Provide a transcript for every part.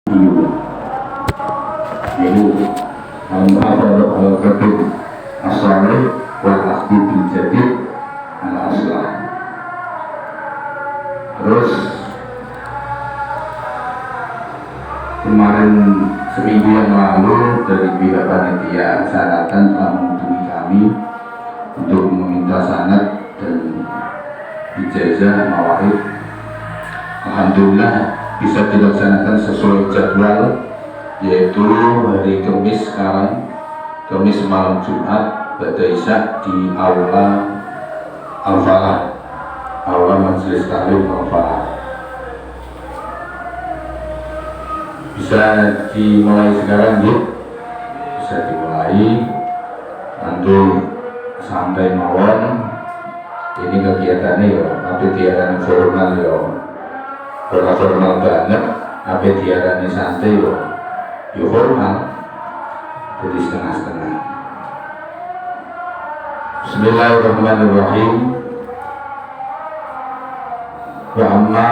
yaitu al-Khatib as-Salih wal Akhdi bil Jadid al-Aslah. Terus kemarin seminggu yang lalu dari pihak panitia Sanatan telah menghubungi kami untuk meminta sanad dan ijazah mawahib. Alhamdulillah bisa dilaksanakan sesuai jadwal, yaitu hari Kamis sekarang, Kamis malam Jumat pada Isya di Aula Al-Falah, Aula Majelis Taklim Al-Falah. Bisa dimulai sekarang ya, bisa dimulai nanti sampai mawon. Ini kegiatannya ya, tapi diarani formal ya, kalau formal banget, tapi diarani santai ya formal, jadi setengah-setengah. Bismillahirrahmanirrahim. Wa amma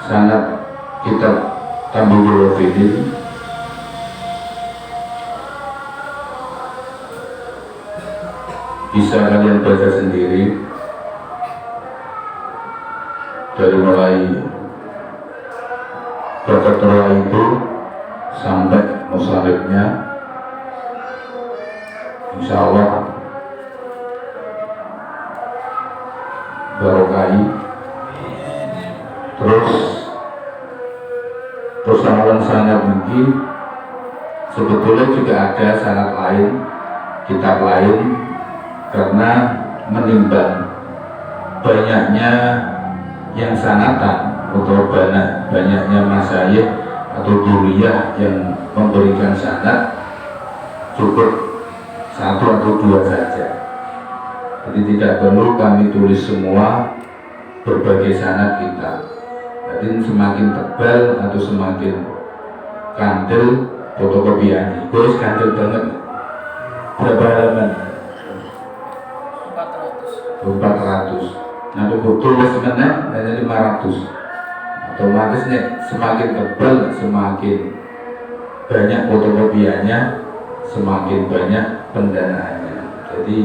sanad kitab Tambul Wafidin bisa kalian baca sendiri dari mulai baca doa itu sampai musallibnya. Insya Allah barokai. Terus persoalan sanad ini sebetulnya juga ada sanad lain, kitab lain, karena menimbang banyaknya yang sanatan atau banyaknya masyayikh atau duriyah yang memberikan sanad, cukup satu atau dua saja. Jadi tidak perlu kami tulis semua berbagai sanad kita. Jadi semakin tebal atau semakin kandel fotokopiannya. Guys, kandel banget. Berapa halaman? 400. Nah, untuk tulis mana hanya 500. Otomatisnya semakin tebal, semakin banyak fotokopiannya, semakin banyak pendanaannya. Jadi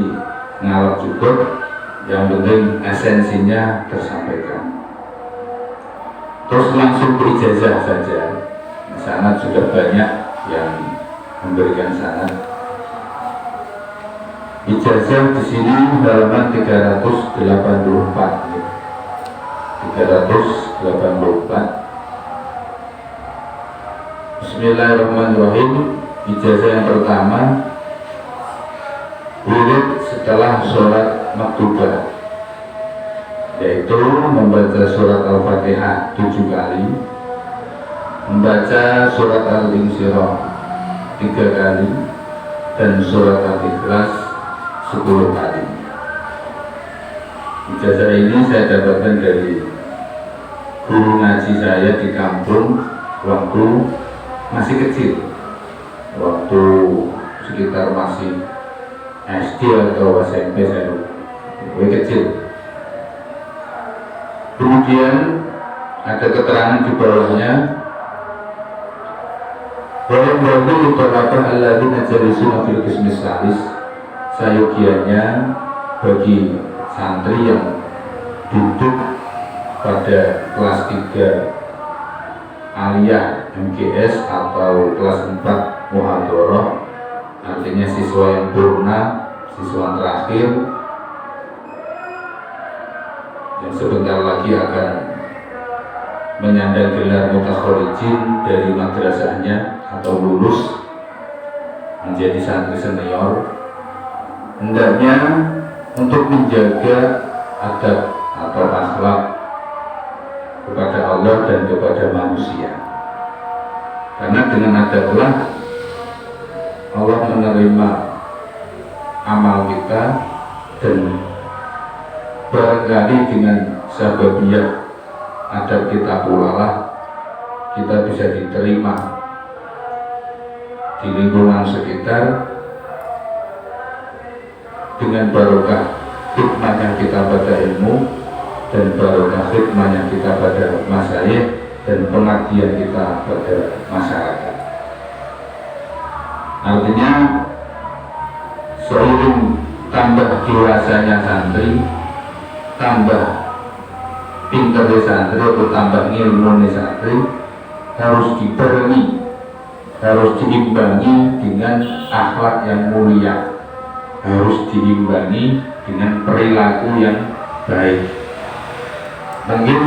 ngalap cukup, yang penting esensinya tersampaikan. Terus langsung berijazah saja. Sanad sudah banyak yang memberikan sanad. Ijazah di sini halaman 384. 384. Bismillahirrahmanirrahim. Ijazah yang pertama, wirid setelah sholat maktubah, yaitu membaca surat Al-Fatihah 7 kali, membaca surat Al-Insyirah 3 kali, dan surat Al-Ikhlas 10 kali. Ijazah ini saya dapatkan dari guru ngaji saya di kampung waktu masih kecil, waktu sekitar masih SD atau SMP, saya lupa, kecil. Kemudian ada keterangan di bawahnya, walau utolabah alladzina jalisuna fil qismis salis, sayogianya bagi santri yang duduk pada kelas 3 aliyah MGS atau kelas 4 muhadharah, artinya siswa yang purna, siswa terakhir yang sebentar lagi akan menyandang gelar mutakharijin dari madrasahnya atau lulus menjadi santri senior, hendaknya untuk menjaga adab atau akhlak kepada Allah dan kepada manusia, karena dengan adablah Allah menerima amal kita, dan barangkali dengan sababiyah adab kita pula lah kita bisa diterima di lingkungan sekitar dengan barokah khidmahnya kita pada ilmu dan barokah khidmahnya kita pada masyayikh, dan pengabdian kita pada masyarakat. Artinya seiring tambah dewasanya santri, tambah pinternya santri atau tambah ilmunya santri, harus dibarengi, harus diimbangi dengan akhlak yang mulia, harus diimbangi dengan perilaku yang baik. Mungkin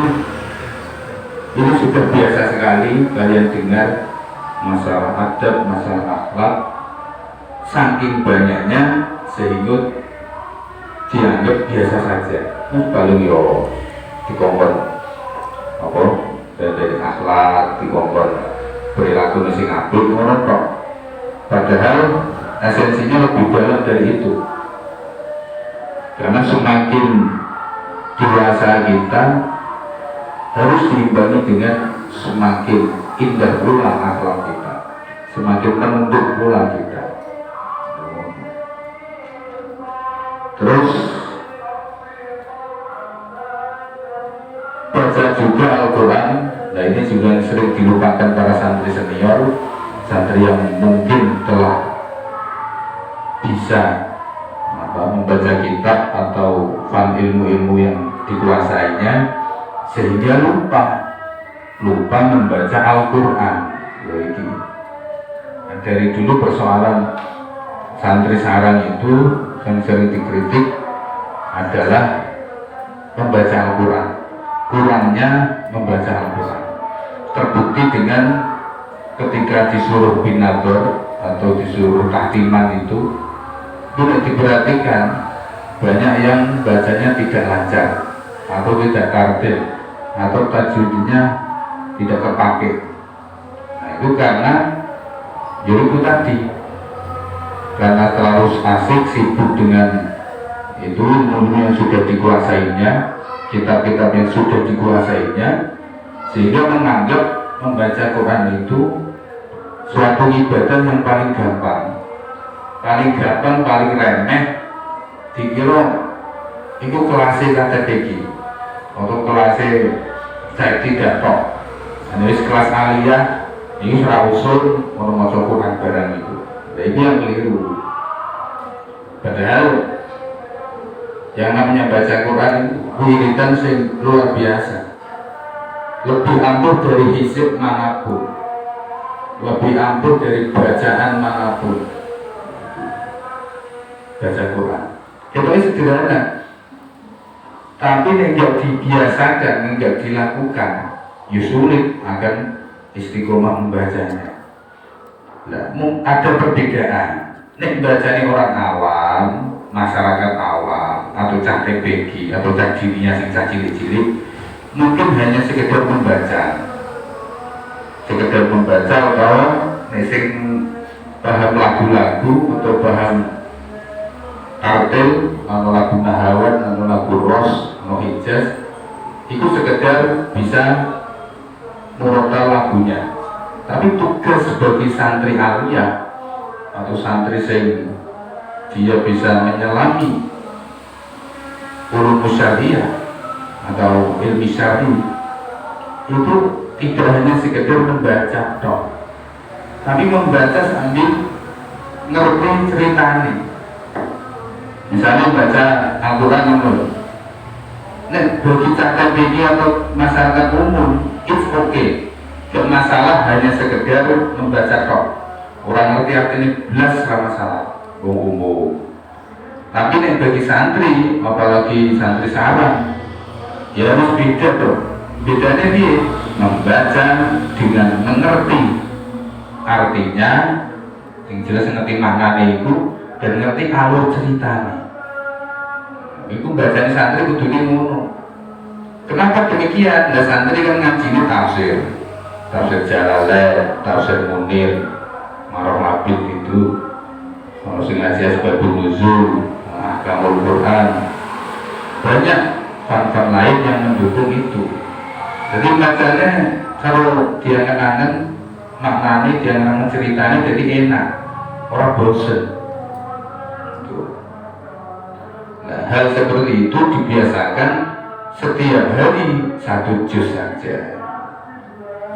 ini sudah biasa sekali kalian dengar masalah adab, masalah akhlak, saking banyaknya sehingga dianggap biasa saja. Paling yo dikongkon apa dari akhlak, dikongkon perilaku sing apik ngono tok. Padahal esensinya lebih dalam dari itu. Karena semakin dewasa kita harus diimbangi dengan semakin indah pula akhlak kita, semakin menunduk pula kita. Terus baca juga Al-Quran. Nah ini juga sering dilupakan para santri senior, santri yang mungkin telah bisa membaca kitab atau faham ilmu-ilmu yang dikuasainya, sehingga lupa membaca Al-Quran. Nah, dari dulu persoalan santri sarang itu yang sering dikritik adalah membaca Al-Quran, kurangnya membaca Al-Quran. Terbukti dengan ketika disuruh binador atau disuruh tahtiman itu, tidak diperhatikan, banyak yang bacanya tidak lancar atau tidak kartil atau tajwidnya tidak kepake. Nah itu karena itu tadi, karena terlalu asik sibuk dengan itu ilmu yang sudah dikuasainya, kitab-kitab yang sudah dikuasainya, sehingga menganggap membaca Quran itu suatu ibadah yang paling gampang, paling remeh. Dikira itu kelasnya KTPG atau kelasnya saya tidak tok. Jadi kelas aliyah ini serah usul orang masuk Quran barang itu. Nah, itu yang keliru. Padahal yang namanya baca Quran itu wiridan sing luar biasa, lebih ampuh dari hizib manapun, lebih ampuh dari bacaan manapun. Baca Quran itu sederhana, tapi yang dibiasakan, yang dilakukan, ya sulit akan istiqomah membacanya. Nah, ada perbedaan. Nek bacanya orang awam, masyarakat awam, atau cah TPG, atau cah jininya sing cah cilik-cilik, mungkin hanya sekedar membaca, atau sing paham lagu-lagu atau paham artil, atau lagu nahawan, atau lagu ros, atau hijaz, itu sekedar bisa murotal lagunya. Tapi tugas sebagai santri aliyah atau santri yang dia bisa menyelami ulum syariah atau ilmu syari, itu tidak hanya sekedar membaca dong, tapi membaca sambil ngerti ceritanya. Misalnya baca Al-Quran umum, nah bagi cakap ini atau masyarakat umum it's okay, gak masalah hanya sekedar membaca tok, orang ngerti artinya belas gak masalah, umum. Tapi nih bagi santri, apalagi santri sarang, ya harus beda tuh. Bedanya dia membaca dengan mengerti artinya, yang jelas ngerti maknanya itu, dan ngerti alur ceritanya. Itu bacaan santri kudunya ngono. Kenapa demikian? Nah santri kan ngajinya tafsir Jalalain, tafsir Munir, Marah Labid itu, harus ngaji asbabun nuzul, ahkamul Quran, banyak fan-fan lain yang mendukung itu. Jadi bacanya kalau dia kenangan maknanya, dia kenangan ceritanya, jadi enak, orang bosen. Nah, hal seperti itu dibiasakan setiap hari 1 juz saja.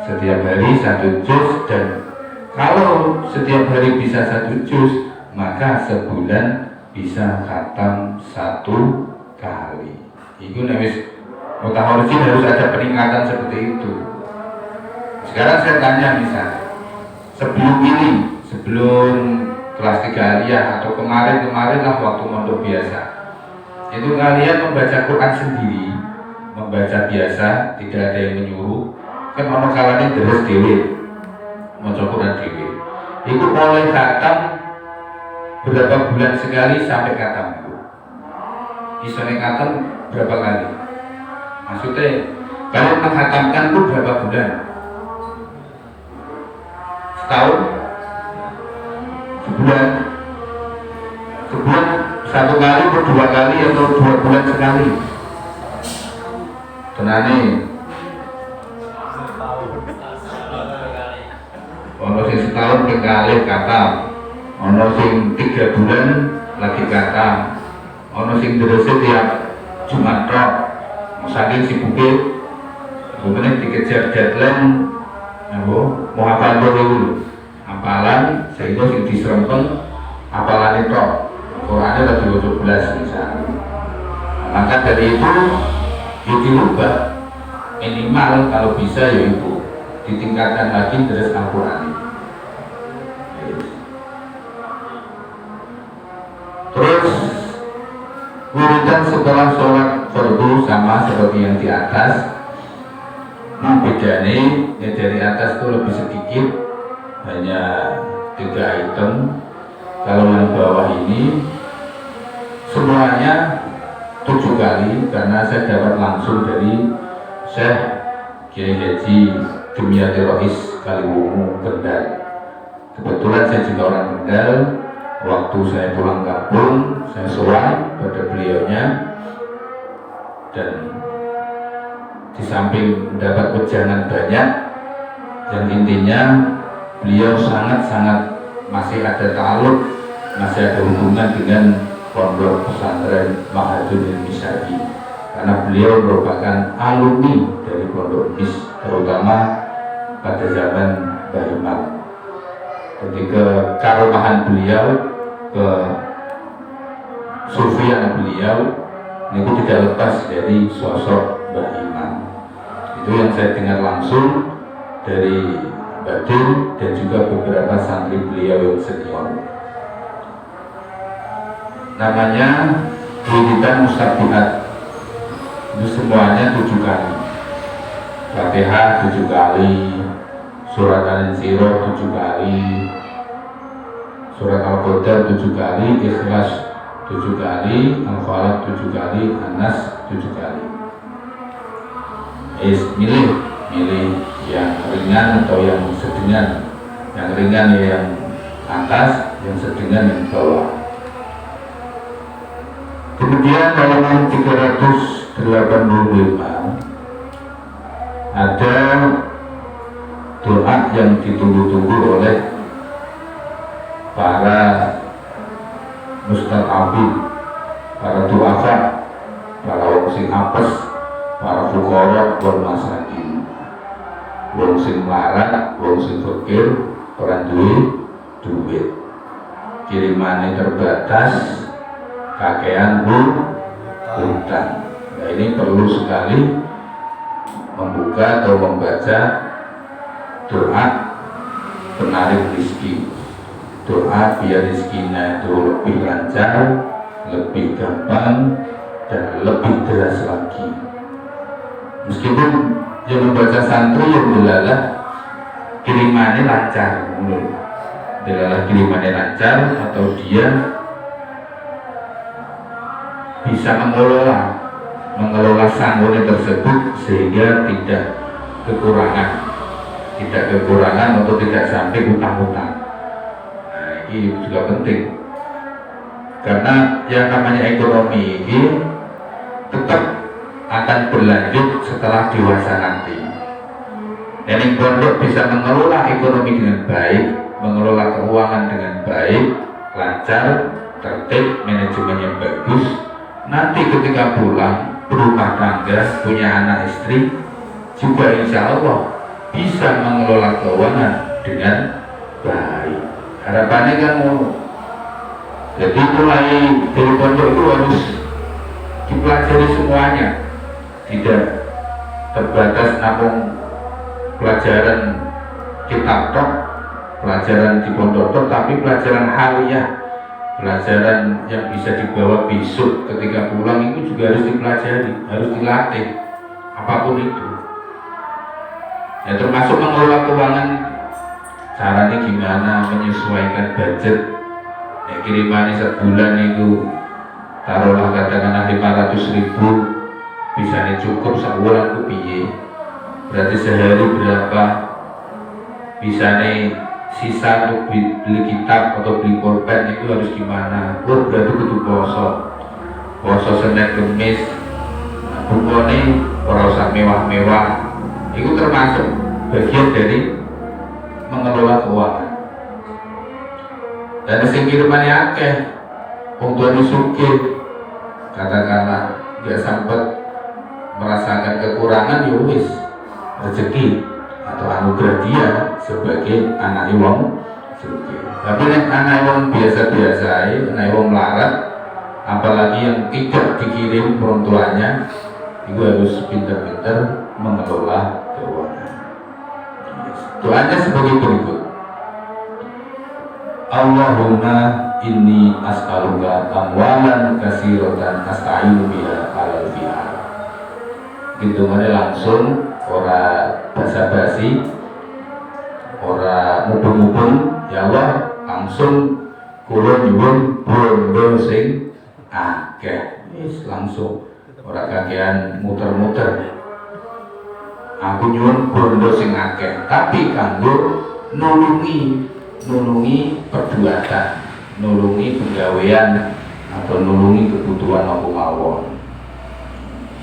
setiap hari 1 juz, dan kalau setiap hari bisa 1 juz, maka sebulan bisa khatam 1 kali. Itu wis mutakhorisin harus ada peningkatan seperti itu. Sekarang saya tanya misalnya, sebelum kelas 3 aliyah atau kemarin lah waktu mondok biasa, itu kalian membaca Quran sendiri, membaca biasa, tidak ada yang menyuruh, kan ono kalane deres dhewe, maca Quran dhewe. Itu mulai khatam berapa bulan sekali sampai khatam itu? Isone khatam berapa kali? Maksudnya kalian menghatamkan itu berapa bulan? Setahun? Sebulan? Sebulan 1 kali atau 2 kali atau 2 bulan sekali? Tenane ono sing setahun kali khatam, ono sing 3 bulan lagi khatam, ono sing derese tiap Jumat tok. Saking sibuknya, kemudian dikejar deadline, mau hafal dulu, hafalan, sehingga sing diserempeng hafalan itu, Qurannya lagi 12 misalnya. Maka dari itu, dirubah minimal kalau bisa yaitu ditingkatkan lagi terus Al-Quran. Terus wiridan setelah sholat fardu sama seperti yang di atas. Bedanya yang dari atas itu lebih sedikit, hanya 3 item. Kalau yang bawah ini semuanya 7 kali, karena saya dapat langsung dari Syekh Kiai Haji Dimyati Rois Kaliwungu Kendal. Kebetulan saya juga orang Kendal. Waktu saya pulang kampung, saya sowan pada beliaunya, dan di samping mendapat wejangan banyak, yang intinya beliau sangat-sangat masih ada ta'alluq, masih ada hubungan dengan pondok pesantren Mahadudin Misabi, karena beliau merupakan alumni dari pondok MIS, terutama pada zaman Mbah Imam. Ketika karumahan beliau, ke sufian beliau itu tidak lepas dari sosok Mbah Imam. Itu yang saya dengar langsung dari Badin dan juga beberapa santri beliau yang senior. Namanya wiridan mustabihat. Itu semuanya 7 kali. Fatihah 7 kali, surat Al-Insyirah 7 kali, surat Al-Qadar 7 kali, Ikhlas 7 kali, Al-Falaq 7 kali, An-Nas 7 kali. Milih yang ringan atau yang sedingan. Yang ringan ya yang atas, yang sedingan yang bawah. Kemudian halaman 385 ada doa yang ditunggu-tunggu oleh para mustad'afin, para du'afa, para wong sing apes, para fuqara wal masakin, wong sing melarat, wong sing fakir, ora duwe duit, kirimane terbatas, kakean hutang. Nah, ini perlu sekali membuka atau membaca doa penarik rezeki, doa biar rezekinya itu lebih lancar, lebih gampang, dan lebih deras lagi. Meskipun yang membaca santri yang delalah kirimannya lancar, delalah kirimannya lancar, atau dia bisa mengelola sanggulnya tersebut sehingga tidak kekurangan atau tidak sampai hutang-hutang. Nah, ini juga penting, karena yang namanya ekonomi ini tetap akan berlanjut setelah dewasa nanti. Dan yang pondok bisa mengelola ekonomi dengan baik, mengelola keuangan dengan baik, lancar, tertib, manajemennya bagus, nanti ketika pulang berumah tangga, punya anak istri, juga insya Allah bisa mengelola keuangan dengan baik. Harapannya kan mau, jadi mulai dari pondok itu harus dipelajari semuanya, tidak terbatas namun pelajaran kitab tok, pelajaran di pondok tok, tapi pelajaran haliyah, pelajaran yang bisa dibawa besok ketika pulang itu juga harus dipelajari, harus dilatih, apapun itu. Ya termasuk mengelola keuangan, caranya gimana, menyesuaikan budget. Ya kirimannya sebulan itu taruhlah katakanlah 500.000, bisa cukup sebulan ku piye, berarti sehari berapa, bisa sisa untuk beli kitab atau beli pulpen itu harus gimana. Berarti kudu poso Senin Kemis, bukone ora usah mewah-mewah. Itu termasuk bagian dari mengelola keuangan. Dan sing kirmane akeh, wong tuane sugih, katakanlah nggak sempat merasakan kekurangan, ya wis rezeki atau anugerah dia sebagai anak wong sugih. Tapi nek anak wong biasa-biasa, anak wong melarat, apalagi yang tidak dikirim orang tuanya, itu harus pintar-pintar mengelola keuangan. Doanya sebagai berikut. Allahumma inni as'aluka amwalan katsiratan asta'inu biha 'alal fi'al. Gitu mana langsung, ora basa-basi, ora mubeng-mubeng, ya Allah langsung kula nyuwun bondo sing akeh. Wis langsung, ora kakean muter-muter. Aku nyuwun bondo sing akeh, tapi kanggo nulungi perbuatan, nulungi penggawean atau nulungi kebutuhan apa mawon.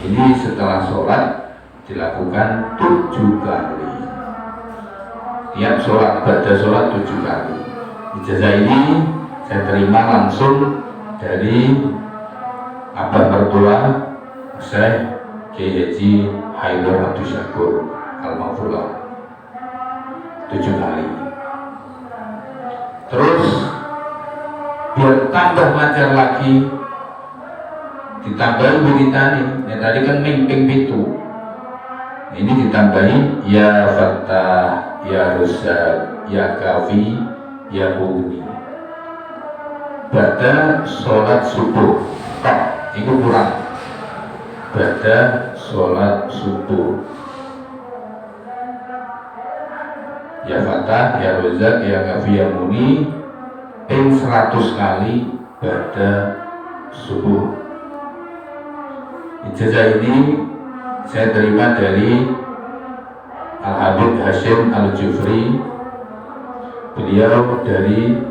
Ini setelah sholat dilakukan 7 kali. Tiap sholat, pada sholat 7 kali. Ijazah ini saya terima langsung dari abah mertua Syekh Kiai Haji Haidar Abdul Syakur Al-Maghfurlah 7 kali. Terus biar tambah lancar lagi, ditambahi wiritane. Yang tadi kan ming pitu, ini ditambahi ya Fattah, ya Razzaq, ya Kafi, ya Mughni. Pada sholat subuh, itu kurang. Pada sholat subuh, ya Fattah, ya Razzaq, ya Kafi, ya Mughni, 100 kali pada subuh. Ijazah ini saya terima dari Al-Habib Hashim Al-Jufri, beliau dari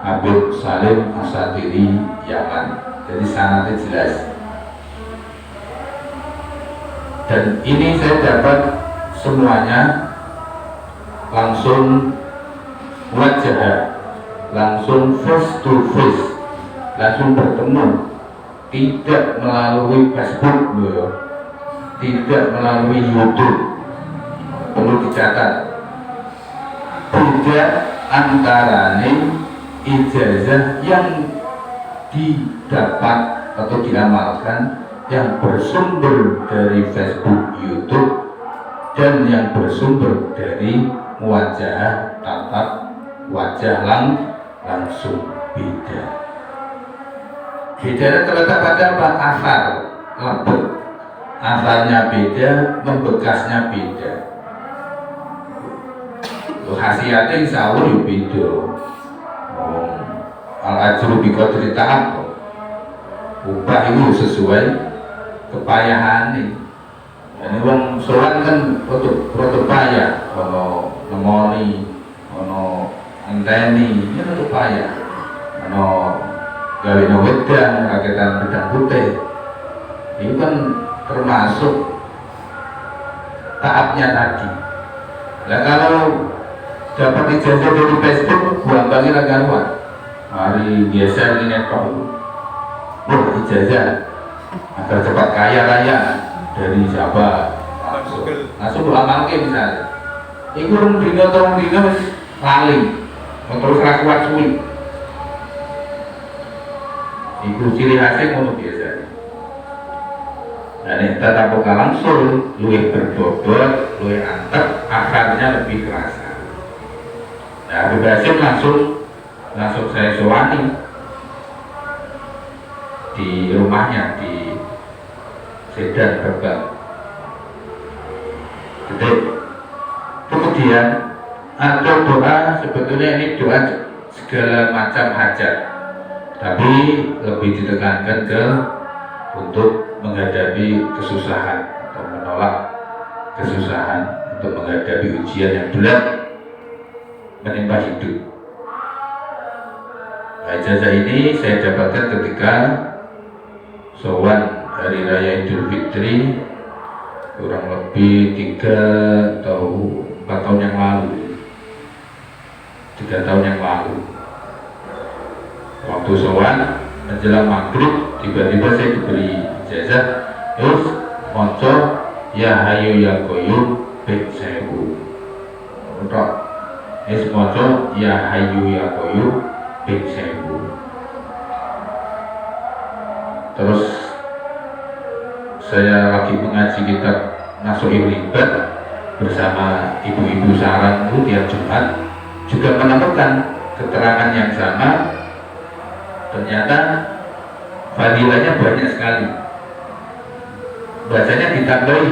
Habib Salim Asatiri Yaman. Jadi sangatnya jelas. Dan ini saya dapat semuanya langsung wajah, langsung face to face, langsung bertemu, tidak melalui Facebook, tidak melalui YouTube. Perlu dicatat, tidak antara ijazah yang didapat atau diamalkan yang bersumber dari Facebook, YouTube, dan yang bersumber dari muwajahah tatap wajah langsung, beda. Bedanya terletak pada apa? Asal, lembut. Asalnya beda, membekasnya beda. Khasiatnya insya Allah ya beda. Al-ajru biqadri ta'ab. Upah itu sesuai kepayahan. Ini wong sholat kan roto payah, ono nemoni, ono enteni, ini roto payah, ono gawe wedang, raketan pedang putih. Itu kan termasuk taatnya tadi. Nah kalau dapat ijazah dari Facebook, buang bagi ragawan, hari biasa ini kok, ijazah agar cepat kaya raya. Dari siapa? Langsung beramal ke misalnya. iku rong dina wis lali terus ra kuat suwi. Iku ciri khasnya ngono biasanya. Nah, nek tatap muka langsung luwih berbobot, luwih antep, akarnya lebih kerasa. Nah, Habib Hasyim langsung saya sowani di rumahnya di Sedan Brebes. Jadi kemudian ada doa, sebetulnya ini doa segala macam hajat, tapi lebih ditekankan ke untuk menghadapi kesusahan atau menolak kesusahan, untuk menghadapi ujian yang berat menimpa hidup. Nah, ijazah ini saya dapatkan ketika sowan hari raya Idul Fitri kurang lebih 3 atau 4 tahun yang lalu. 3 tahun yang lalu. Waktu sowan menjelang maghrib tiba-tiba saya diberi ijazah, terus maca ya hayu ya qayyum ping 1000. Untuk es maca ya hayu ya qayyum ping 1000. Terus saya lagi mengaji kitab Nasuhil Ibad bersama ibu-ibu sarang itu tiap Jumat, juga menemukan keterangan yang sama. Ternyata fadilahnya banyak sekali. Bacanya ditambahi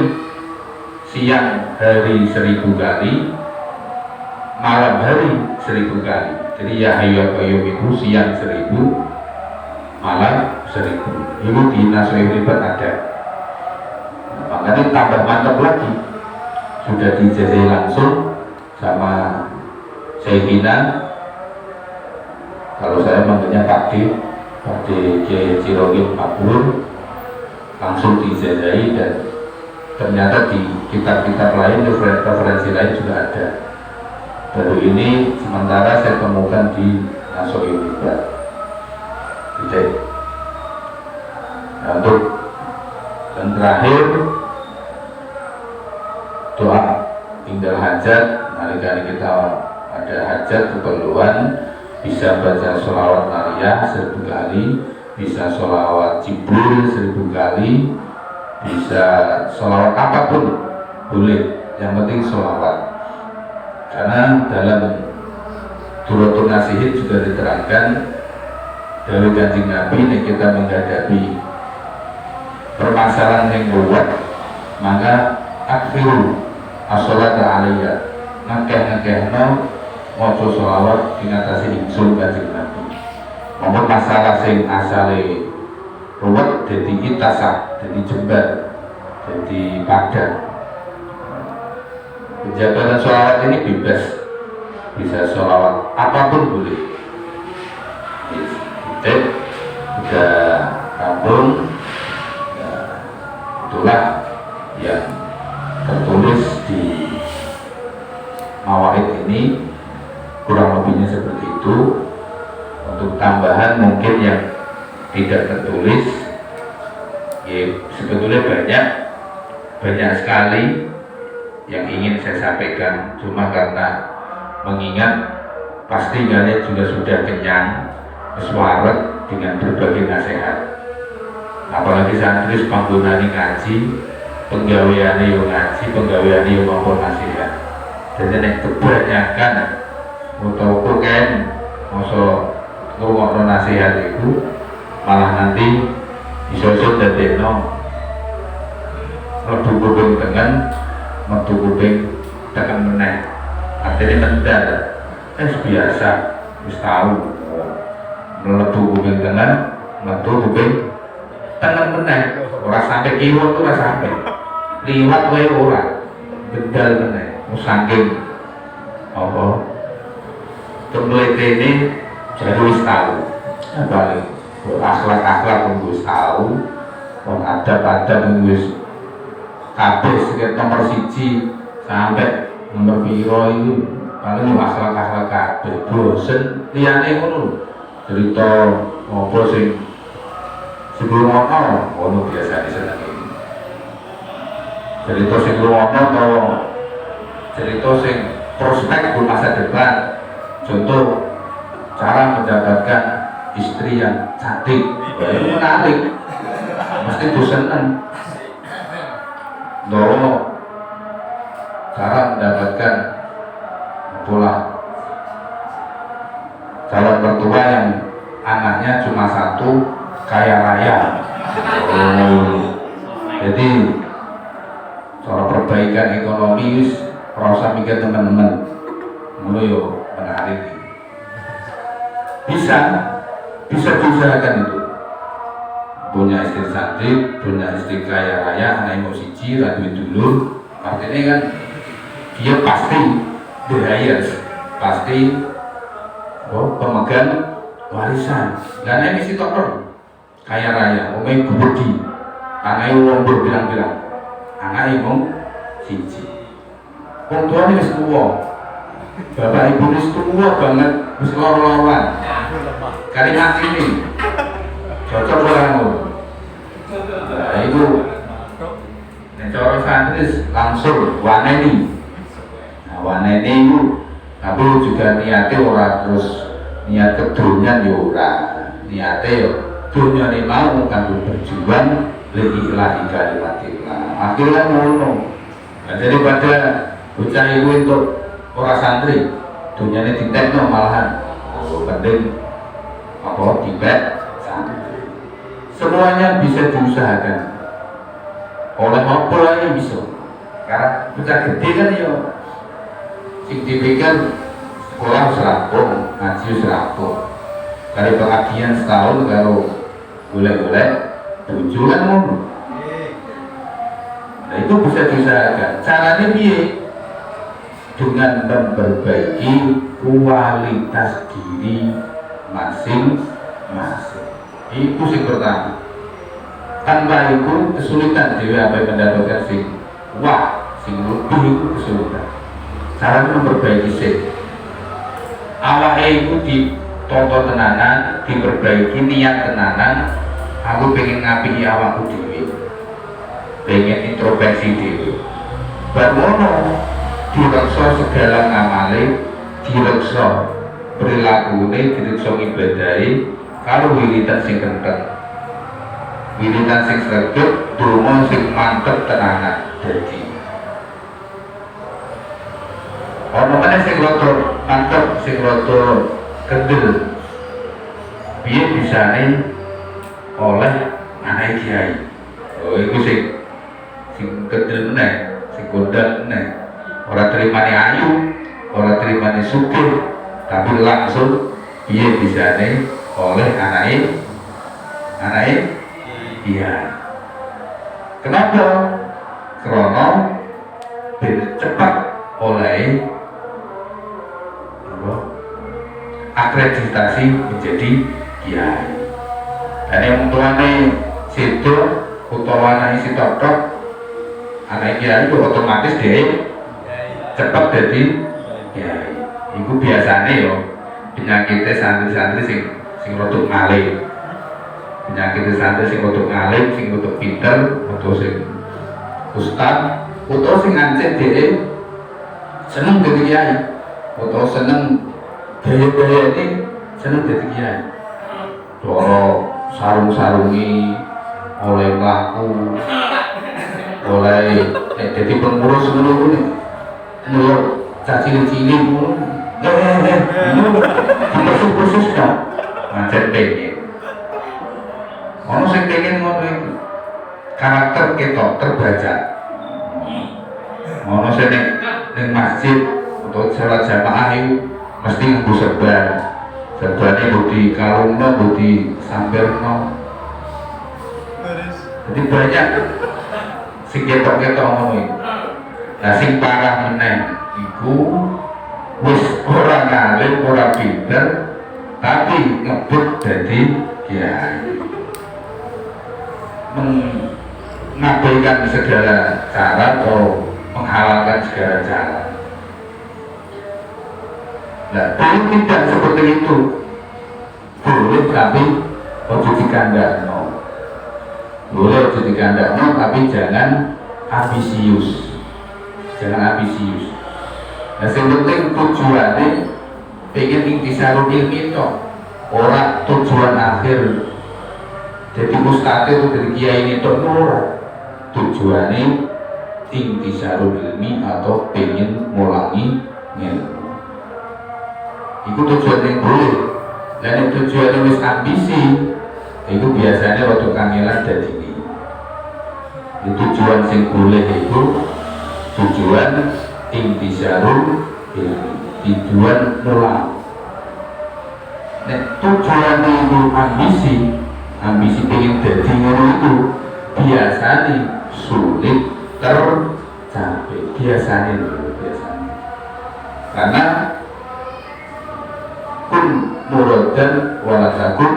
siang hari 1000 kali, malam hari 1000 kali. Jadi ya hayyu ya qayyum itu siang 1000, malam 1000. Ini di Nasuhil Ibad ada. Makanya tambah mantap lagi, sudah dijazahi langsung sama Sayyidina, kalau saya manggilnya Pak D Cirogin Makmur, langsung dijazahi. Dan ternyata di kitab-kitab lain, referensi lain juga ada. Baru ini sementara saya temukan di Nasuhil Ibad. Nah, untuk dan terakhir doa tinggal hajat. Nalika kita ada hajat keperluan, bisa baca sholawat nariyah 1000 kali, bisa sholawat jibril 1000 kali, bisa sholawat apapun boleh, yang penting sholawat. Karena dalam Duratul Nasihin juga diterangkan dari Kanjeng Nabi, ini kita menghadapi permasalahan yang luar, maka akhiru as-sholata alaiya, ngekeh-ngekehno maca sholawat ingatasi ingsun Kanjeng Nabi. Maupun masalah sing asale ruwet jadi itasah, jadi jembar, jadi padan. Penjabatan sholawat ini bebas, bisa sholawat apapun boleh. Sudah kampung. Itulah yang tertulis di Mawaid ini, kurang lebihnya seperti itu. Untuk tambahan mungkin yang tidak tertulis, ya sebetulnya banyak sekali yang ingin saya sampaikan, cuma karena mengingat pasti kalian juga sudah kenyang keswaret dengan berbagai nasihat. Apalagi santri panggonane ngaji, penggaweane yo ngaji, penggaweane yo maupun nasihat. Jadi nek kebanyakan utawa koken masa ngomongno nasihat itu, malah nanti iso-iso dadekno mlebu kuping tengen, metu kuping tekan meneh. Artinya mendar, biasa, wis tahu mlebu kuping tengen, metu kuping tenang meneh, ora sampai kiwa tuh ora sampai, liwat wae ora, bedal meneh, saking apa template ini jadi wis tahu, balik akhlak wis tahu, adab wis kabeh sekitar nomor 1 sampai nomor piro itu paling akhlak kabeh, bosen liyane ngono, cerita apa sing sebelum ono biasa disenangi. Cerita sebelum ono atau cerita sing prospek buat masa depan. Contoh cara mendapatkan istri yang cantik, itu menarik, mesti bosan. Cara mendapatkan pola calon mertua yang anaknya cuma satu, kaya raya. Jadi soal perbaikan ekonomi rasa mikir teman-teman mulai menarik. Bisa diusahakan itu, punya istri cantik, punya istri kaya raya, anak mau siji, ratu dulu, artinya kan dia pasti the pasti pemegang warisan. Karena ini si toker kaya raya, omeng gede, anaknya uang berbilang-bilang, anaknya mau siji. Wong tua ini semua, bapak ibu ini semua banget, mesti lor-loran. Kalimat ini cocok orang. Nah itu, cara santri langsung waneni. Nah waneni itu, tapi juga niatnya orang terus niat kedunian ya orang, niatnya ya dunia ini mau kan berjuang lebih ilahi kalimatillah. Akhirnya ngono. Nah, daripada bocah itu untuk orang santri, dunia ini ditekno malahan. Penting apa dibet santri. Semuanya bisa diusahakan. Oleh apa lagi bisa? Karena bocah gede kan ya, sing dipikir sekolah serapung, ngaji serapung. Kali pengajian setahun kalau boleh-boleh tujuh kan ngono. Nah itu bisa diusahakan. Caranya piye? Dengan memperbaiki kualitas diri masing-masing. Itu sing pertama. Tanpa itu kesulitan dewe apa mendapatkan sing wah, sing lebih itu kesulitan. Caranya memperbaiki sing awalnya itu ditonton tenanan, diperbaiki niat tenanan. Aku pengen ngapihi awakku dewe, pengen introspeksi dewe. Barono direksa segala ngamale, direksa perilakunya, direksa ibadahi. Kalau wiridan sing kenteng, wiridan sing sregep, donga sing mantep tenanan. Jadi ana meneh sing rada mantep, sing rada kendel. Piye bisane oleh anak kiai? Oh iku sing kendel meneh, sing gondang meneh. Ora terimane ayu, ora terimane sugih, tapi langsung piye bisane oleh anake iya. Kenapa? Karena cepat oleh akreditasi menjadi kiai. Dan yang tuane situ utawa anak isi totok anak kiai itu otomatis dia cepat jadi kiai. Itu biasanya yo penyakitnya santri-santri sing rodok ngalih, penyakitnya santri sing rodok ngalih, sing rodok pinter, atau sing ustad, atau sing ngancet dia seneng jadi kiai, atau seneng gaya-gaya ini seneng jadi kiai. Doro sarung-sarungi oleh melaku, oleh jadi pengurus menurut menurut cacing-cacing khusus kan macam pengen ono sing pengen ngono karakter kita terbaca ono sing ning masjid atau sholat jamaah itu mesti nganggo serbane budi kalungno budi samberno. Jadi banyak sing ketok-ketok ngono iki. Lah sing parah meneh iku wis ora ngalim, ora pinter, tapi ngebut jadi kiai. Mengabaikan segala cara atau menghalalkan segala cara. Nah, boleh tidak seperti itu, boleh tapi ojo dikandakno. Boleh ojo dikandakno tapi jangan ambisius. Jangan ambisius. Nah, sing penting tujuane pengen intisarul ilmi tok, ora tujuan akhir jadi ustadz itu dari kiai ini tok ora. Tujuane intisarul ilmi atau pengen mulangi ilmu. Iku tujuan yang boleh. Dan tujuan yang wis ambisi, itu biasanya waktu kangelan jadi ini. Tujuan yang boleh itu tujuan intisarul ilmi, tujuan mulang. Nek tujuan itu ambisi pengen jadi ngono itu biasanya sulit tercapai. Biasanya karena kun muradan walatakun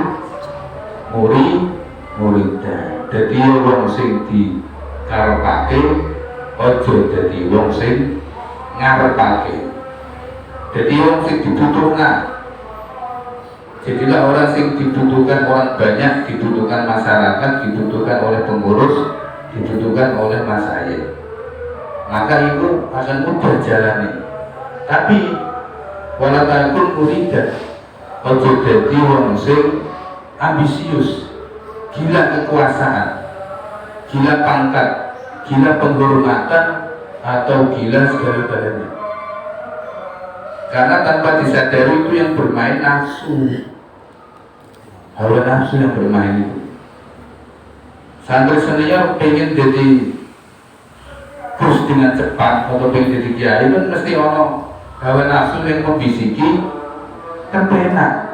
muridan. Jadi wong sing dikarepake aja dadi wong sing ngarepake. Jadi wong sing dibutuhkan. Jadilah orang yang dibutuhkan orang banyak, dibutuhkan masyarakat, dibutuhkan oleh pengurus, dibutuhkan oleh masyayikh. Maka itu akan mudah jalannya. Tapi walaupun muridan, ojo dadi wong sing ambisius, gila kekuasaan, gila pangkat, gila penghormatan, atau gila segala-galanya. Karena tanpa disadari itu yang bermain nafsu. Hawa nafsu yang bermain itu. Santri senior pengen jadi terus dengan cepat atau pengen jadi kiai kan mesti ono hawa nafsu yang membisiki kepenak.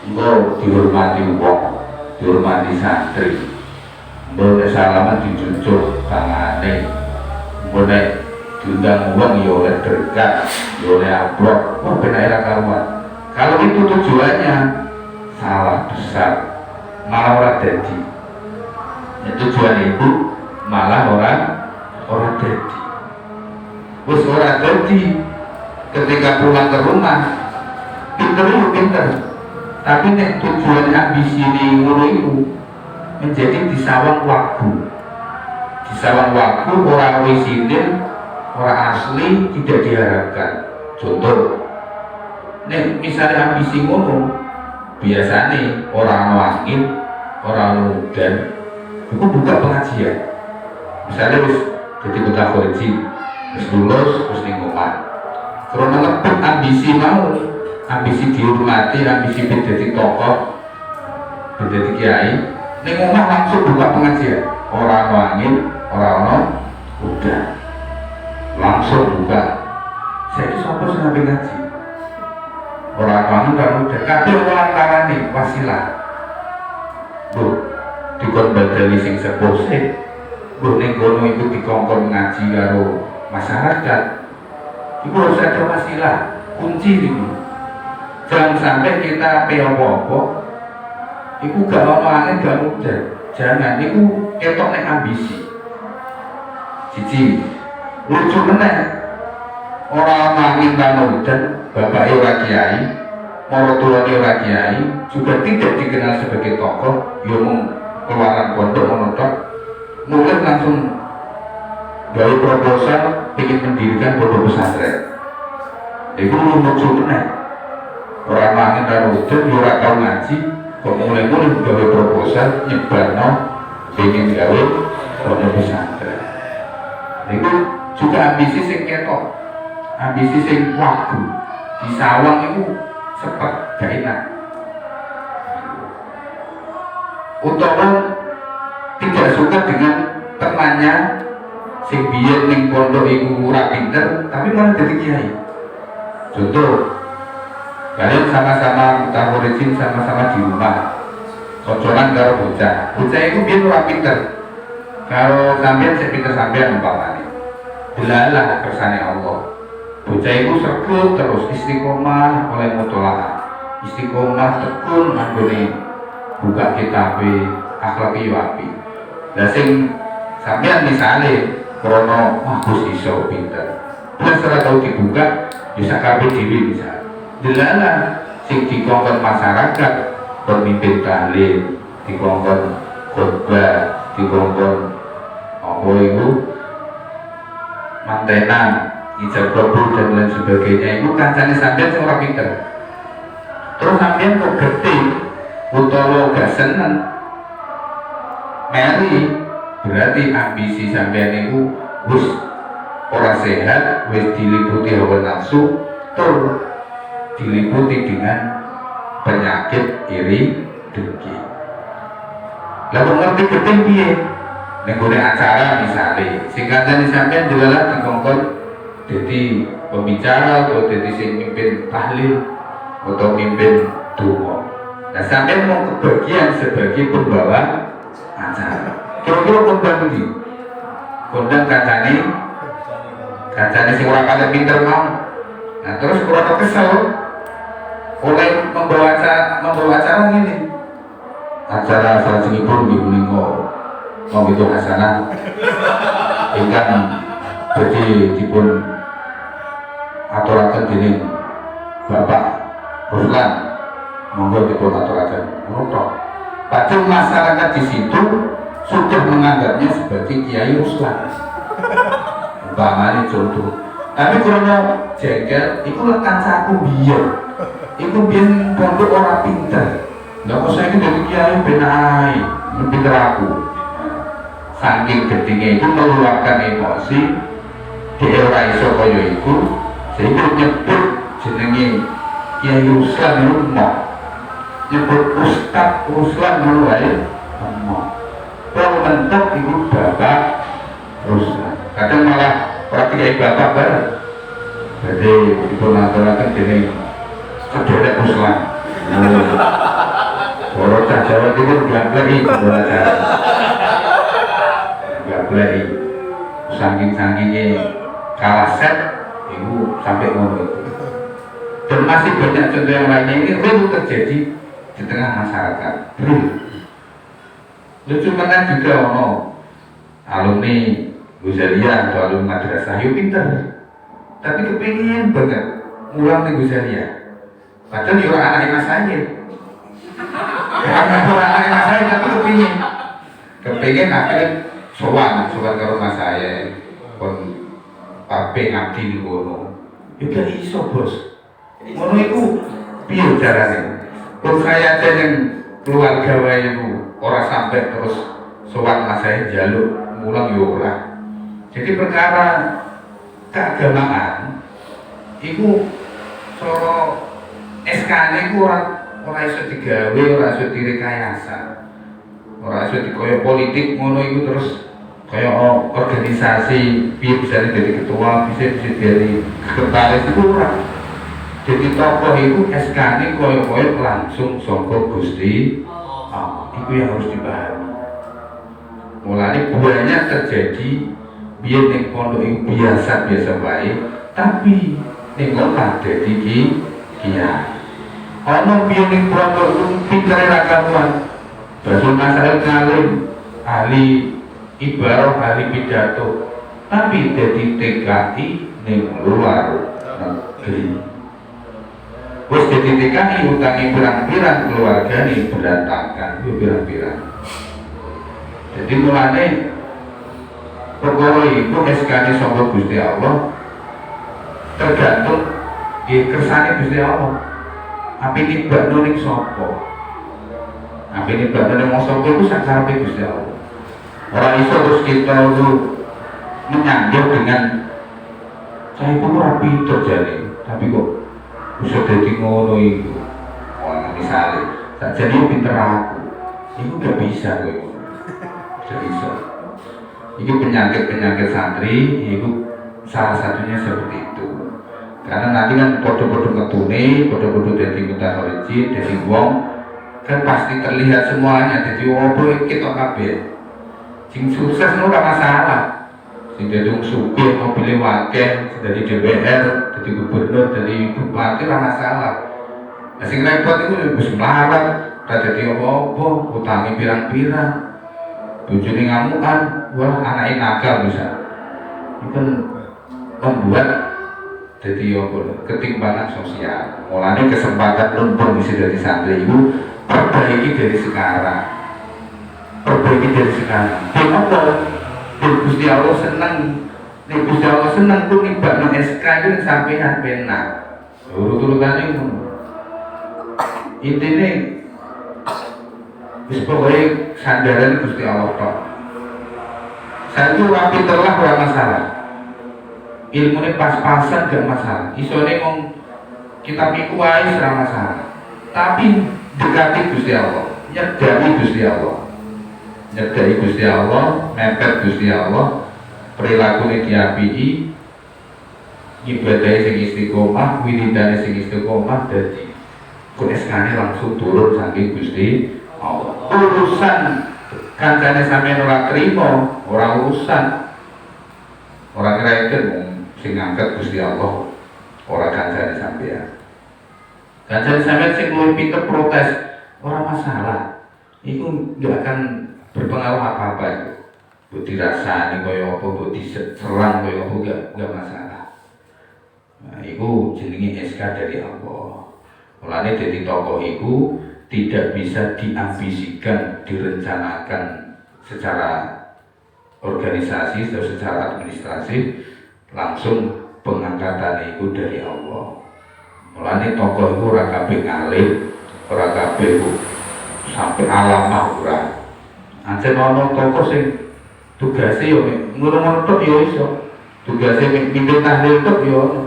Engkau dihormati wong, dihormati santri, engkau salaman dijunjung tangane, engkau diundang uang ya oleh berkat, ya oleh amplop. Wah benar era karuan. Kalau itu tujuannya salah besar, malah orang jadi. Tujuan itu malah orang jadi. Terus orang jadi ketika pulang ke rumah pinter, tapi nek tujuan ambisi ini itu menjadi disawang waktu. Disawang waktu orang wisidin, orang asli tidak diharapkan. Contoh, nek misalnya ambisi ngono biasanya orang wangit, orang mudan itu buka pengajian. Misalnya jadi kota korji, terus lulus, terus ninggoman. Karena lebih ambisi mau, ambisi dihormati, ambisi menjadi tokoh, menjadi kiai, ninggoman langsung buka pengajian. Orang wangit, orang mudan, langsung buka. Saya itu siapa sih ngapain ngaji? Orang kamu gak mudah, kabeh orang tarane wasilah. Bu, dikon badali sing sepuh sik. Bu ning kono iku dikongkon ngaji karo masyarakat. Iku harus ada wasilah, kunci niku. Jangan sampai kita apa-apa. Iku gak ono angin gak mudah. Jangan iku ketok nek ambisi. Siji, lucu meneh. Orang angin kan mudah. Bapak ora kiai, maratuwane ora kiai, juga tidak dikenal sebagai tokoh, yang keluaran pondok monotok, mulai langsung dari proposal ingin mendirikan pondok pesantren. Itu lucu meneh. Orang angin dan udah, ora tau ngaji, kok mulai gawe proposal nyebarno ingin gawe pondok pesantren. Itu juga ambisi sing ketok, ambisi sing waktu. Disawang itu sepet gak enak. Utawa tidak suka dengan temannya sing biyen ning pondok iku ora pinter tapi malah jadi kiai. Contoh, kalian sama-sama mutakhorisin, sama-sama di rumah, cocokan karo bocah. Bocah itu biyen ora pinter. Kalau sampean sing pinter sampean umpamane. Delalah kersane Allah. Bocah itu sergap terus istiqomah oleh mutolaah, istiqomah tekun anggone buka kitab akhlak wapi. Lah sing sampean misale krono Gus iso pinter, terus ora tau dibuka bisa kabeh dhewe bisa. Delalah sing dikongkon masyarakat pemimpin tahlil, dikongkon khotbah, dikongkon apa iku mantenan ijab kabul dan lain sebagainya itu kancane sampean sing ora pinter. Terus sampean kok getih utawa gak seneng meri, berarti ambisi sampean itu wis ora sehat, wis diliputi hawa nafsu, tur diliputi dengan penyakit iri dengki. Lalu ngerti getih piye? Ning gone acara misale, sing kancane sampean delalah dikongkon dadi pembicara atau dadi sing mimpin tahlil atau mimpin donga. Nah, sampean mau kebagian sebagai pembawa acara. Kira-kira kondang iki. Kondang kancane sing ora paling pinter mau. Nah, terus ora kesel oleh membawa acara ini. Acara salajengipun nggih menika itu hasanah ingkang badhe dipun aturaken dening Bapak Ruslan, monggo dipun aturaken ngono. Padahal masyarakat di situ sudah menganggapnya sebagai Kiai Ruslan, umpamane contoh. Tapi kalau jengkel, itu kancaku biyen, itu biyen pondok ora pinter. Lah kok saiki dadi kiai ben ae, pinter aku. Saking gedenge itu meluapkan emosi, dia ora iso kaya iku, sehingga nyebut jenenge Kiai Ruslan rumah, nyebut Ustaz Ruslan mulai rumah. Kalau mentok ibu Bapak Ruslan, kadang malah Kiai Bapak bareng. Jadi ibu naturakan jenenge sedherek Ruslan. Orang Jawa Timur gak lagi belajar. Lagi saking-sakingnya kalah set itu sampai ngono itu. Dan masih banyak contoh yang lainnya ini real terjadi di tengah masyarakat. Lucu mana juga alumni Guzaliyah atau alumni madrasah yuk pinter, tapi kepingin banget ngulang di Guzaliyah. Padahal di orang anak Mas Sayyid, orang anak Mas Sayyid tapi kepingin akhirnya sowan karo Mas saya pun pape ngabdi di kono. Juga iso bos. Ngono iku piye carane? Pun saya aja yang keluarga wae iku ora sampai terus sowan Mas saya njaluk mulang yo ora. Jadi perkara keagamaan iku cara SK-ne iku ora iso digawe, ora iso direkayasa. Ora iso dikoyo politik ngono iku terus kaya organisasi piye bisa jadi ketua, bisa jadi sekretaris itu ora. Jadi tokoh itu SK-ne koyo-koyo langsung saka Gusti Allah. Itu yang harus dipahami. Mulane banyak terjadi biyen ning pondok iku biasa-biasa wae, tapi ning kota dadi kiai. Ana biyen ning pondok iku pintere ra karuan. Basul masalah ngalim, ahli ibarat, ahli pidato, tapi jadi TKI ning luar negeri. Wes jadi TKI utangi pirang-pirang keluarga nih berantakan, itu pirang-pirang. Jadi mulane perkara itu SK-ne saka Gusti Allah tergantung kersane Gusti Allah. Api tibakno ning sapa? Api tibakno ning sapa iku sak karepe Gusti Allah. Ora iso terus kita itu menyanggup dengan saya itu rapi terjadi, tapi kok bisa jadi ngono itu. Misalnya, saja dia pinter aku, itu gak bisa kok. Gak bisa. Itu penyakit santri, itu salah satunya seperti itu. Karena nanti kan podo-podo ketune, podo-podo jadi mutakhoriji, jadi wong, kan pasti terlihat semuanya. Jadi opo kita kabeh. Sing sukses itu gak masalah. Sing jadi sugih mobilnya wakil, dari DPR, jadi gubernur, dari bupati gak masalah. Nah sing repot itu wis melarat, gak jadi apa-apa, utangi pirang-pirang, bojone ngamukan, wah anaknya nakal bisa. Itu kan membuat jadi apa? Ketimpangan sosial. Mulanya kesempatan lumpur bisa jadi santri itu perbaiki dari sekarang. Perbaiki dari sekarang. Kenapa? Gusti Allah senang nek Gusti Allah seneng ku nibakno SK itu sampeyan penak. Urut-urutane ngono. Intine wis pokoke sandaran Gusti Allah tok. Saiki ora pinter lah ora masalah. Ilmune pas-pasan gak masalah. Isone mong kitab iku wae ora masalah. Tapi dekati Gusti Allah, nyedaki Gusti Allah. Nyedaki Gusti Allah, mepet Gusti Allah, perilaku diapii, ibadahnya sing istiqomah, wiridane sing istiqomah, dadi SK-ne langsung turun saking Gusti Allah. Urusan kancane sampeyan ora trimo, ora urusan. Ora kira-kira sing ngangkat Gusti Allah, ora kancane sampeyan. Kancane sampeyan sing luwih pinter protes, ora masalah. Iku nggak akan berpengaruh apa-apa itu. Buat dirasani kaya apa, buat diserang kaya apa, enggak masalah. Nah, itu jenenge SK dari Allah. Mulane dadi tokoh itu tidak bisa diambisikan, direncanakan secara organisasi atau secara administrasi, langsung pengangkatan itu dari Allah. Mulane tokoh itu ora kabeh ngalim, ora kabeh sampai alamah ora. Ancen ana tokoh sing tugase yo ngono-ngono tok yo iso. Tugase mimpin tahlil tok yo ono.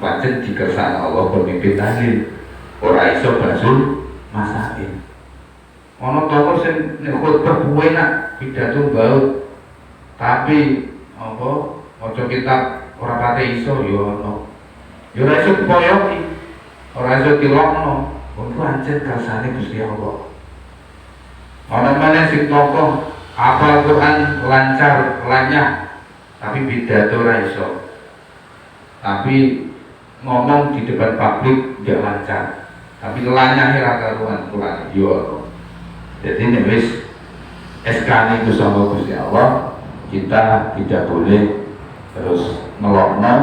Pancen dikersakno Allah pemimpin tahlil. Ora iso basul masail. Ana tokoh sing nek khotbah enak, pidato baut. Tapi apa maca kitab ora pate iso yo ono. Yo ora iso dipoyoki. Ora iso dilokno. Wong pancen kersane Gusti Allah. Ana maneh sing tokoh hafal Quran lancar lanyah tapi pidato ora iso. Tapi ngomong di depan publik nggak lancar. Tapi lanyah ora karuan Quran yo. Jadi nek wis SK-ne itu sama Gusti Allah, kita tidak boleh terus ngelokno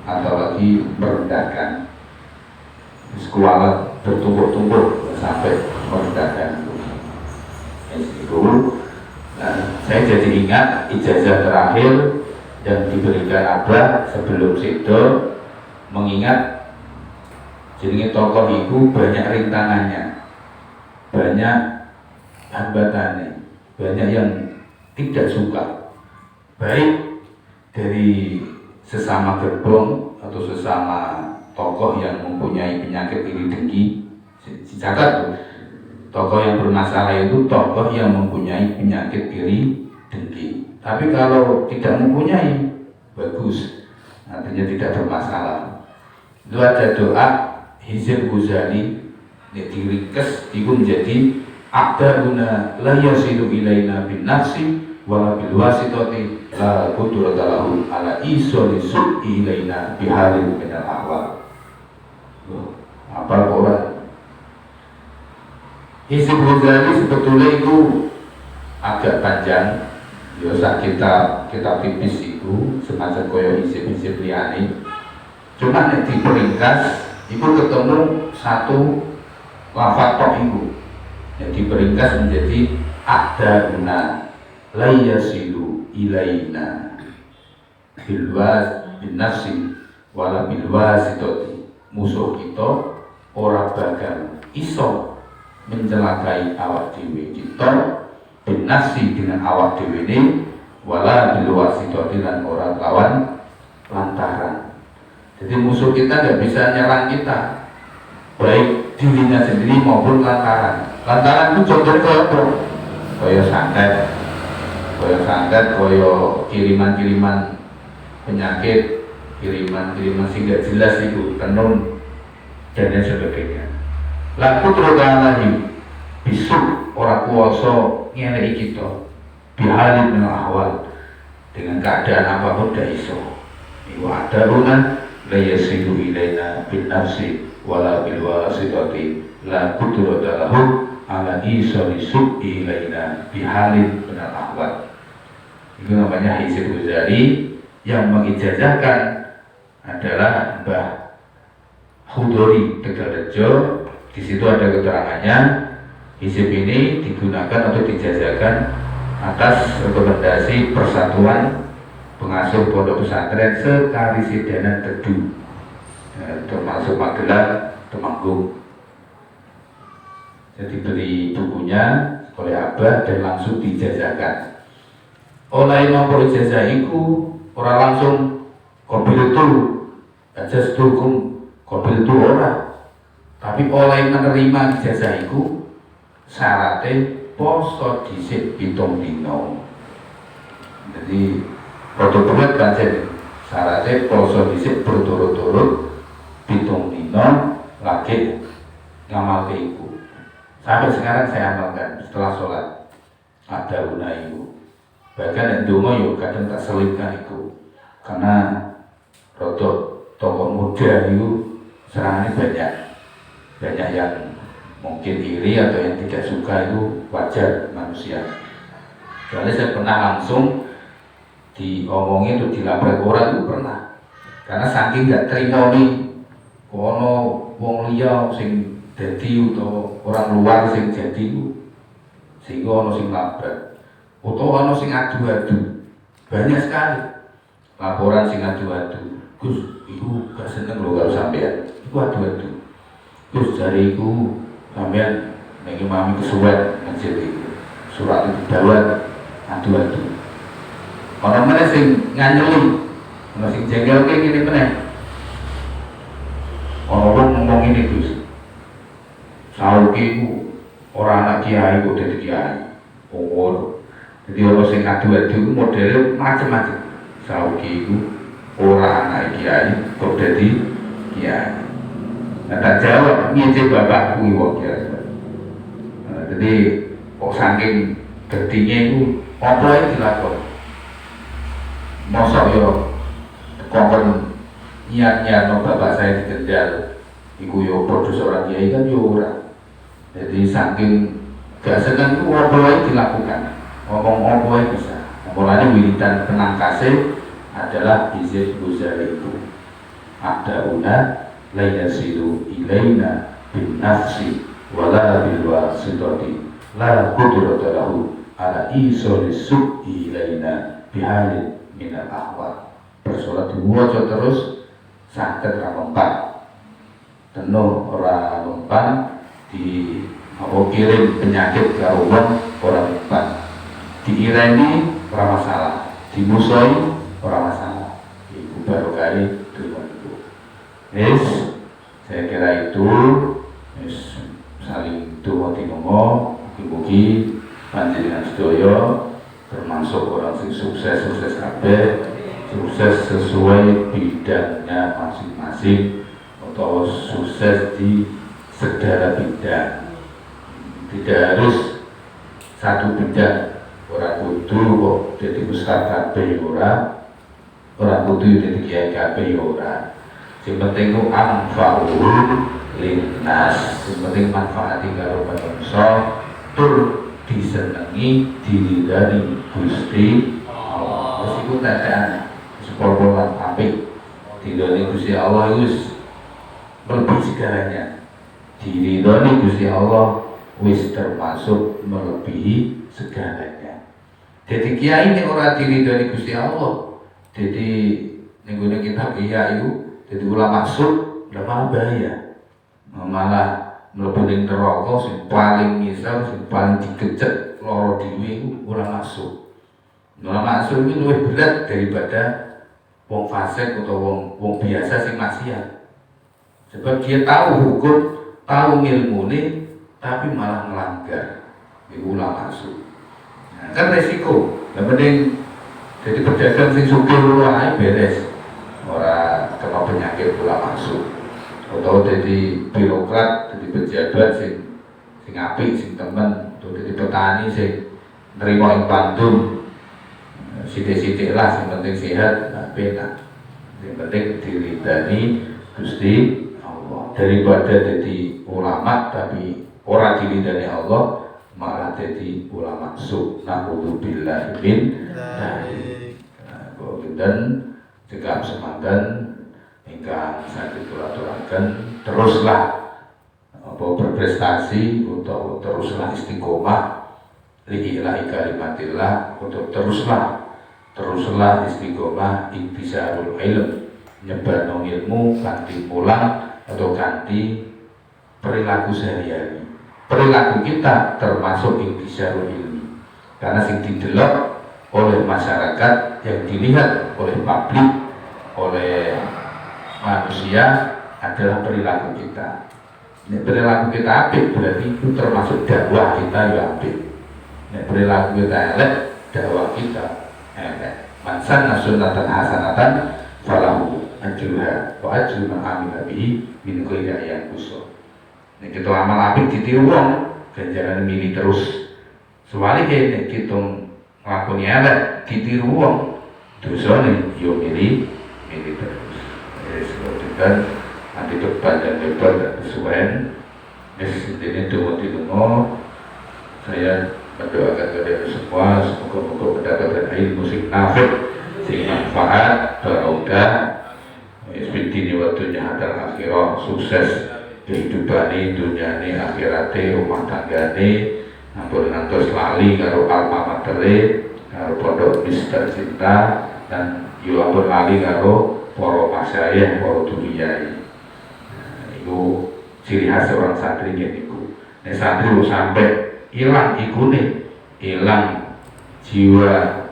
atau lagi merendahkan. Sekualat bertumpuk-tumpuk sampai merendahkan. Itu, saya jadi ingat ijazah terakhir yang diberikan Abah sebelum sido, mengingat jadi tokoh itu banyak rintangannya, banyak hambatannya, banyak yang tidak suka, baik dari sesama gerbong atau sesama tokoh yang mempunyai penyakit iri dengki. Dicatat tuh, tokoh yang bermasalah itu tokoh yang mempunyai penyakit iri dengki. Tapi kalau tidak mempunyai, bagus, artinya tidak bermasalah. Itu ada doa Hizib Ghazali yang diringkes itu menjadi aqda'una la yasilu ilaina bin nafsi wala bil wasitati la qudrata lahu ala isoli su'i ilaina bihalin minal ahwal. Apa orang Hizib Ghazali sebetulnya itu agak panjang. Ya kita tipis itu semacam koyo hizib-hizib liyane. Cuma nek diperingkas itu ketemu satu lafaz tok itu. Yang diperingkas menjadi aqda'una la yasilu ilaina bilwas bin nafsi wala bilwasitati. Musuh kita ora bakal iso mencelakai awak dhewe kita bin nafsi dengan awak dhewe ini wala bilwasitati lan ora lawan lantaran. Jadi musuh kita tidak bisa nyerang kita, baik dirinya sendiri maupun lantaran. Lantaran itu contohnya kayak apa? Kayak santet, kayak kiriman-kiriman penyakit, kiriman-kiriman sing gak jelas itu, tenun dan lain sebagainya. Laku terutama bisu orang kuasa ngelai kita, bihalin minal ahwal, dengan keadaan apapun dah iso. Iku ada lunan la yasilu ilaina bin nafsi wala bil wasitati la qudrata lahu ala isali su'i ilaina bihalin minal ahwal. Itu namanya Hizib Ghazali yang mengijazahkan adalah Mbah Khudori Tegalrejo. Di situ ada keterangannya, hizib ini digunakan atau dijazahkan atas rekomendasi Persatuan pengasuh pondok pesantren sekarisidenan Tedu, termasuk Magelang, Temanggung. Jadi beli bukunya oleh Abah dan langsung dijazahkan. Oleh nomor ijazah itu orang langsung kobil itu aja setukum kobil itu orang, tapi oleh menerima ijazah itu syaratnya poso dhisik 7 dina. Jadi protokol pancen syaratnya poso dhisik berturut-turut 7 dina lagi ngamalke iku. Sampai sekarang saya amalkan setelah sholat ada guna itu. Bahkan yang dongo yuk kadang tak selipkan itu, karena rotok tokoh muda itu serangannya banyak yang mungkin iri atau yang tidak suka, itu wajar manusia. Soalnya saya pernah langsung diomongin atau dilabrak orang itu pernah, karena saking gak terima nih kono wong liya sing jadi atau orang luar sing jadi sehingga ono sing labrak atau ono sing adu-adu. Banyak sekali laporan sing adu-adu. Gus, itu gak seneng lho kalau sampean itu adu-adu. Gus, jari itu sampean niki mami kesuwen masjid itu surat itu dawat adu-adu. Ono meneh sing nganyeli, ono sing jengkelke ngene meneh. Ono wong ngomong ini Gus, sauki ku orang anak kiai kok dadi kiai. Oh, jadi orang sing adu-adu modelnya macam-macam. Sauki ku orang anak kiai kok dadi kiai. Nah, tak jawab ngece bapakku wong kira. Jadi kok saking gedine iku apa yang dilakoni. Mosok yo kongkon niat-niat no bapak saya di Kendal iku yo padha seorang kiai kan yo ora. Jadi saking gak seneng itu apa yang dilakukan, ngomong apa yang bisa. Mulanya wiridan tenang kasih adalah izin Ghazali itu ada una layasilu ilaina bin nafsi wala bil wasitati la qudrata lahu ala isoli su'i ilaina bihalin minal ahwal. Bersolat diwaca terus santet ramempan tenuh ora mempan di apa kirim penyakit ke orang mempan, diireni ora masalah, dimusuhi ora masalah. Ibu baru kali terima itu. Yes, saya kira itu yes, saling doa tinomo, mugi-mugi panjenengan sedaya termasuk orang sing sukses kabeh, sukses sesuai bidangnya masing-masing atau sukses di segala bidang. Tidak harus satu bidang. Orang kudu kok jadi ustaz kabeh ora, orang kudu jadi kiai kabeh ora. Sing penting ku anfa'ul linnas, sing penting manfaat karo manungsa, tur disenengi diridani Gusti Allah. Wis iku tandane sepol-polan apik. Diridani Gusti Allah wis lebih segalanya. Diridani Gusti Allah wis termasuk melebihi segalanya. Jadi kiai ini orang diridani Gusti Allah. Jadi nenggone kitab iya itu, jadi ulama masuk udah malah bahaya, malah mlebu ning neraka sing paling misal, sing paling dikecek loro dhewe iku ulama masuk. Ulama masuk itu lebih berat daripada wong fasik atau wong biasa sing maksiat. Sebab dia tahu hukum, tahu ilmune, tapi malah melanggar. Itu ulama masuk. Nah, kan resiko. Yang penting jadi pedagang sing sugih wae beres. Ora kena penyakit ulama masuk. Atau jadi birokrat, jadi pejabat sing apik, sing temen, atau jadi petani sing nerima ing pandum. Sithik-sithik lah, sing penting sehat, benar. Yang penting diridani Gusti Allah. Daripada jadi ulama tapi orang diridani Allah malah jadi ulama suk. Na'udzubillahi min dzalik. Dan cekap semanten ingkang saged kula aturaken teruslah berprestasi untuk teruslah istiqomah lillahi kalimatillah, untuk teruslah teruslah istiqomah intisarul ilm, nyebarno ilmu kanthi mulang atau kanthi perilaku sehari-hari. Perilaku kita termasuk intisarul ilmi, karena sing didelok oleh masyarakat, yang dilihat oleh publik, oleh manusia adalah perilaku kita. Nek perilaku kita apik berarti itu termasuk dakwah kita ya apik. Nek perilaku kita elek, dakwah kita elek. Man sanna sunnatan hasanatan falahu ajruha wa ajru man amila bihi min ghairi yanqus. Nek kita amal apik ditiru wong, ganjaran milih terus. Sebaliknya nek kita nglakoni elek ditiru wong, dosane yo milih terus. Sebutkan nanti depan dan depan dan kesuwen. Ini tunggu saya mendoakan kalian semua semoga mendapatkan ilmu sing nafi, sing manfaat, barokah, isbidini waktunya hadal akhirah, sukses kehidupan ini, dunia ini, akhirat rumah tangga ini, ampun ngantos lali karo alma matere, karo pondok Mister Cinta, dan yo ampun lali karo para masyayikh, para duliyai. Itu ciri khas seorang santri niku. Nek santri lu sampai hilang ikune, hilang jiwa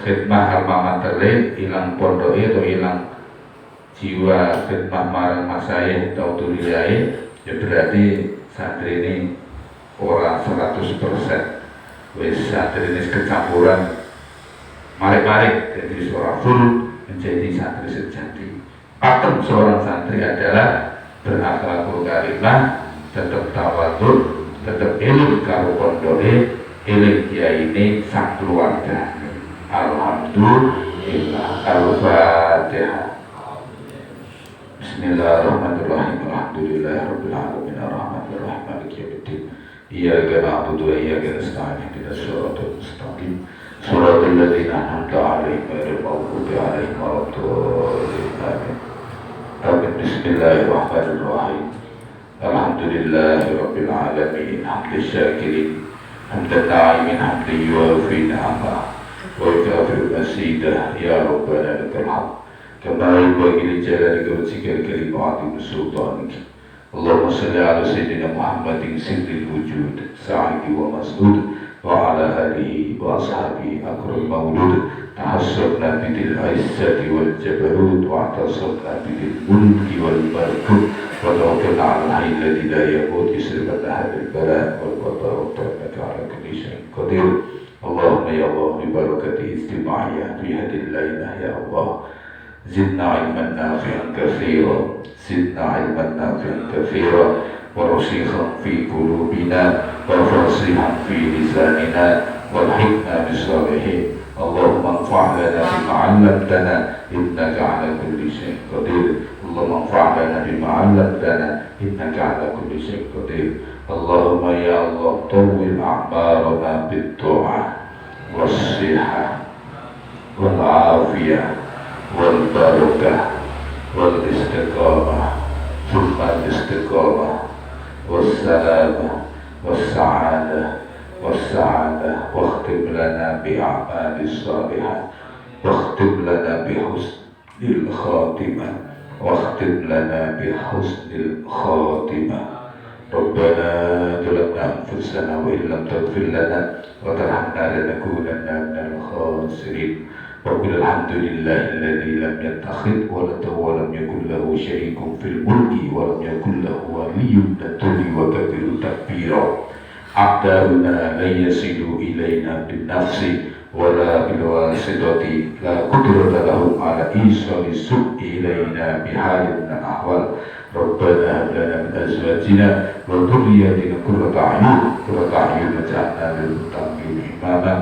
khidmah alma mater, hilang pondoke atau hilang jiwa khidmah marang masyayikh atau duliyai, ya berarti santri ini orang 100%. Wis santri ini kecampuran marik-marik jadi seorang full menjadi santri sejati. Pakem seorang santri adalah berakhlakul karimah, tetap tawadhu, tetap ilmu karo pondoke, ilmu ini sang keluarga. Alhamdulillah. Al-Fatihah. Bismillahirrahmanirrahim. Alhamdulillahirabbil alamin arrahmanirrahim maliki yaumiddin. Iyyaka na'budu wa iyyaka nasta'in ihdinas siratal mustaqim. Shiratal ladzina an'amta 'alaihim ghairil maghdubi 'alaihim waladdallin. Amin. Bismillahirrahmanirrahim. Alhamdulillahirabbil alamin. Hamdan syakirin, hamdan na'imin, hamdan yuwafi ni'amah wa yukafi'u masidah. Ya Rabbana lakal hamd kama yanbaghi li jalalika wa wajhika wa 'azimi sultanika. Allahumma shalli ala sayyidina Muhammadin sirril wujud sa'idi wa mas'ud wa ala alihi wa ashabihi akram maulud. Tahassabna bidil izzati wal jabarut wa atasabna bidil mulki wal barakut wa tawakkalna ala hayy alladhi la yamut yusrifat hadil bala wal qadar wa ta'ala ala kulli shay'in qadir. Allahumma ya Allah bi barakati istima'iyah fi hadil laylah ya Allah zidna ilman nafi'an katsira, zidna ilman nafi'an katsira wa rasikhan fi qulubina wa fasihan fi lisanina wal hikmah bis-salihin. Allahumma anfa'na bima 'allamtana innaka 'ala kulli syai'in qadir. Allahumma anfa'na bima 'allamtana innaka 'ala kulli syai'in qadir. Allahumma ya Allah tawwil a'marana bit-ta'ah was-sihah wal-'afiyah wal-barakah wal-istiqamah thumma al-istiqamah was-salamah was-sa'adah والسعادة واختم لنا بأعمال الصالحة واختم لنا بحسن الخاتمة واختم لنا بحسن الخاتمة. ربنا ظلمنا أنفسنا وإن لم تغفر لنا وترحمنا لنكونن من الخاسرين. وقل الحمد لله الذي لم يتخذ ولدا ولم يكن له شريك في الملك ولم يكن له ولي من الذل وكبره تكبيرا. أعداؤنا لن يصلوا إلينا بالنفس ولا بالواسطة، لا قدرة لهم على إيصال السوء إلينا بحال من الأحوال. ربنا هب لنا من أزواجنا وذرياتنا قرة أعين واجعلنا للمتقين إماما.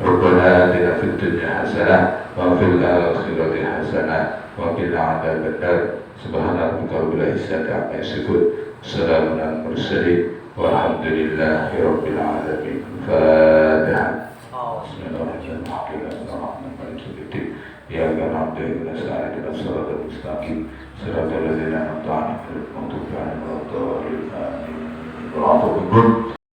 ربنا آتنا في الدنيا حسنة وفي الآخرة حسنة وقنا عذاب النار. سبحان ربك رب العزة عما يصفون وسلام على المرسلين walhamdulillahi rabbil alamin. Fatiha. Bismillahirrahmanirrahim. Ya na'budu wa nasta'inu ihdinas siratal mustaqim siratal ladzina an'amta 'alaihim ghairil maghdubi 'alaihim waladdallin.